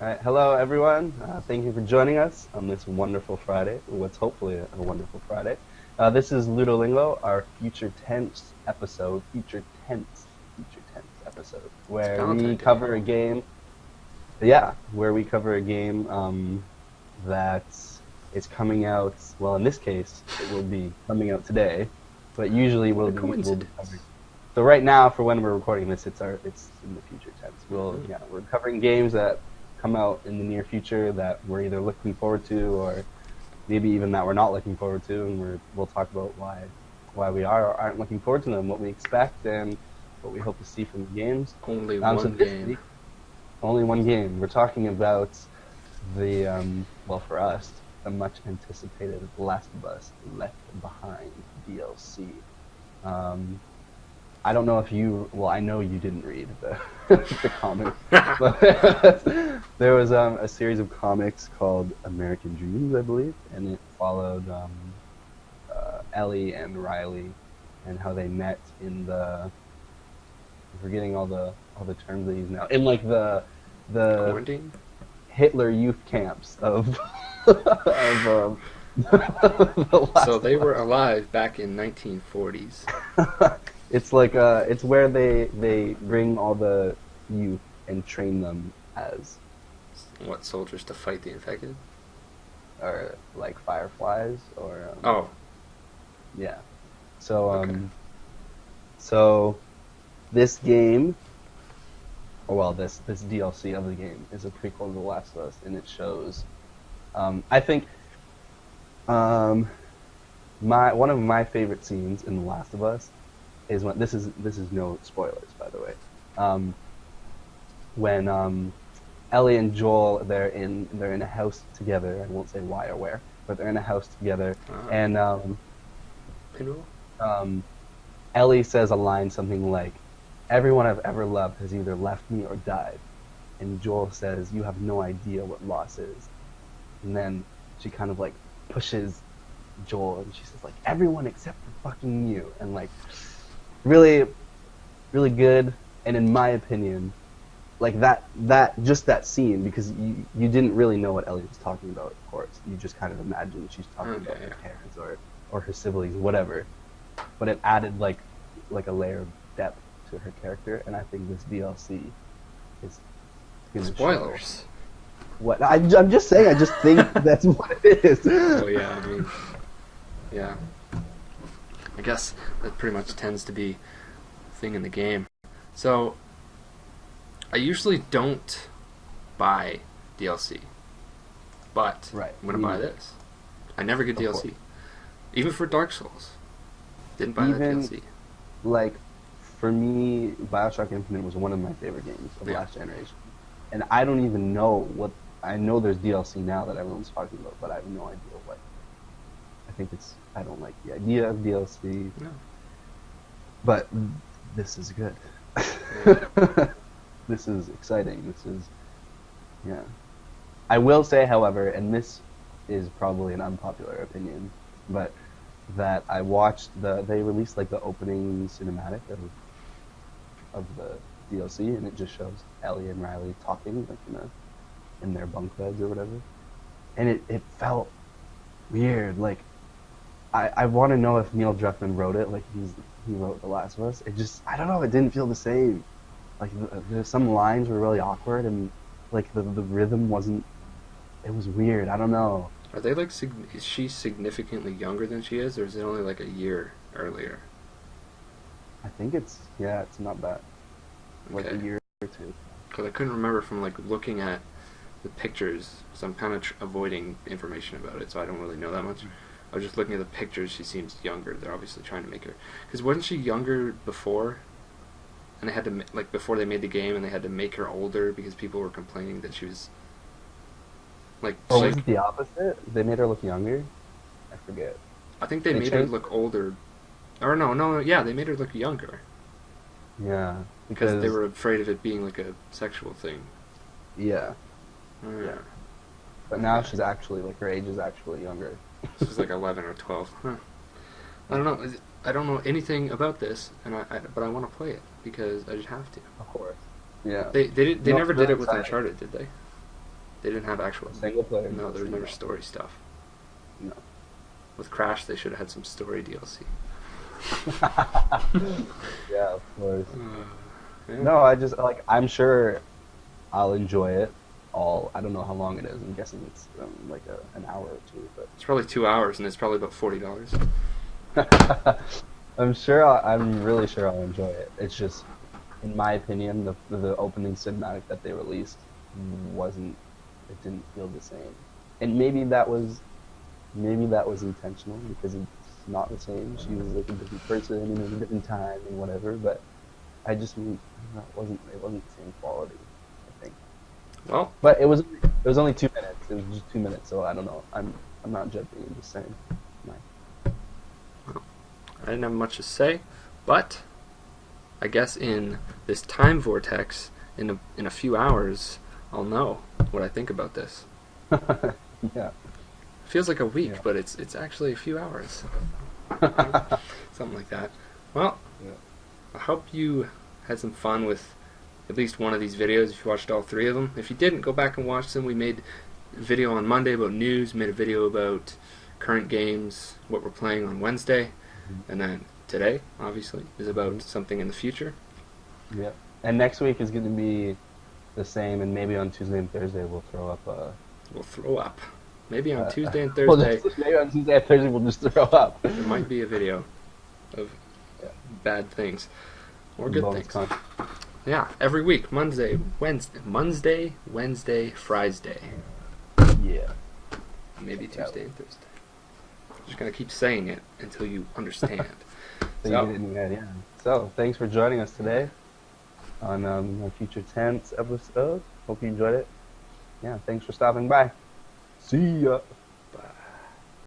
All right, hello everyone. Thank you for joining us on this wonderful Friday. What's hopefully a wonderful Friday. This is Ludo Lingo, our future tense episode, It's where we Valentine's Day. cover a game. Yeah, where we cover a game that is coming out. Well, in this case, it will be coming out today, but usually What a we'll be covering. coincidence. So right now, for when we're recording this, it's in the future tense. Hmm. We're covering games that come out in the near future that we're either looking forward to or maybe even that we're not looking forward to, and we'll talk about why we are or aren't looking forward to them, what we expect, and what we hope to see from the games. Only So one this game. week, only one game. We're talking about the well, for us, the much anticipated Last of Us Left Behind DLC. Um, I don't know if you, well, I know you didn't read the the comics, but there was a series of comics called American Dreams, I believe, and it followed Ellie and Riley and how they met in I'm forgetting all the terms they use now, in like the Quarantine? Hitler youth camps of of the So Last they of were alive back in 1940s. Us. It's like it's where they bring all the youth and train them as What, soldiers to fight the infected? or like fireflies or Oh, yeah. So okay. so this game, or well, this DLC of the game is a prequel to The Last of Us, and it shows. I think um, my one of my favorite scenes in The Last of Us is when this is no spoilers, by the way. Um, when Ellie and Joel they're in a house together. I won't say why or where, but they're in a house together, Uh, and Pinwheel? um, Ellie says a line something like, "Everyone I've ever loved has either left me or died," and Joel says, "You have no idea what loss is." And then she kind of like pushes Joel, and she says like, "Everyone except for fucking you," and like really, really good. And in my opinion, like that just that scene, because you didn't really know what Ellie was talking about. Of course, you just kind of imagined she's talking Okay, about her yeah. parents or her siblings, whatever. But it added like a layer of depth to her character, and I think this DLC is gonna show Spoilers. what I'm just saying. I just think that's what it is. Well, yeah, I mean, yeah. I guess that pretty much tends to be a thing in the game. So, I usually don't buy DLC, but Right, I'm gonna me buy neither. this. I never get Of course. DLC. Even for Dark Souls. Didn't buy that Even DLC. like for me, Bioshock Infinite was one of my favorite games of Yeah. last generation, and I don't even know what. I know there's DLC now that everyone's talking about, but I have no idea what. I think it's. I don't like the idea of DLC, No. but this is good. Yeah. This is exciting. This is yeah. I will say, however, and this is probably an unpopular opinion, but that I watched they released like the opening cinematic of the DLC, and it just shows Ellie and Riley talking like in their bunk beds or whatever, and it felt weird. Like I want to know if Neil Druckmann wrote it, like he wrote The Last of Us. It just I don't know. It didn't feel the same. Like some lines were really awkward, and like the rhythm wasn't. It was weird. I don't know. Are they like? Is she significantly younger than she is, or is it only like a year earlier? I think it's not that like a Okay. year or two. Because I couldn't remember from like looking at the pictures, so I'm kind of avoiding information about it, so I don't really know that much. I was just looking at the pictures. She seems younger. They're obviously trying to make her. Because wasn't she younger before? And they had to like before they made the game, and they had to make her older because people were complaining that she was like Or was like it the opposite? They made her look younger. I forget. I think they They made her changed look older. Or no, yeah, they made her look younger Yeah, because they because were afraid of it being like a sexual thing. yeah, Mm, yeah. But now okay, she's actually like her age is actually younger. she's like 11 or 12. Huh. I don't know. I don't know anything about this, but I want to play it because I just have to. Of course. Yeah. They No, never it's did really it with exciting. Uncharted, did they? They didn't have actual. Single player. No, there was never No. story stuff. No. With Crash, they should have had some story DLC. Yeah, of course. Yeah. No, I just like I'm sure I'll enjoy it all. I don't know how long it is. I'm guessing it's like an hour or two, It's probably 2 hours, and it's probably about $40. but I'm really sure I'll enjoy it. It's just, in my opinion, the opening cinematic that they released wasn't. It didn't feel the same, and maybe that was intentional because it's not the same. She was like a different person in a different time and whatever. But I just mean it wasn't the same quality, I think. Well, But it was only 2 minutes. It was just 2 minutes, so I don't know. I'm not judging. I'm just saying. I didn't have much to say, but I guess in this time vortex, in a few hours, I'll know what I think about this. Yeah. It feels like a week, Yeah. but it's actually a few hours. Something like that. Well, Yeah. I hope you had some fun with at least one of these videos if you watched all three of them. If you didn't, go back and watch them. We made a video on Monday about news, made a video about current games, what we're playing on Wednesday, and then today, obviously, is about something in the future. Yeah. And next week is going to be the same, and maybe on Tuesday and Thursday we'll throw up a. We'll throw up. Maybe on Tuesday and Well, Thursday, maybe on Tuesday and Thursday we'll just throw up. there might be a video of Yeah. bad things or good Bonus things. content. Yeah, every week, Monday, Wednesday, Friday. Yeah. Maybe Yeah. Tuesday and Thursday. Just gonna keep saying it until you understand. So you get it in your head, yeah. So thanks for joining us today on our Future Tense episode. Hope you enjoyed it. Yeah, thanks for stopping by. See ya.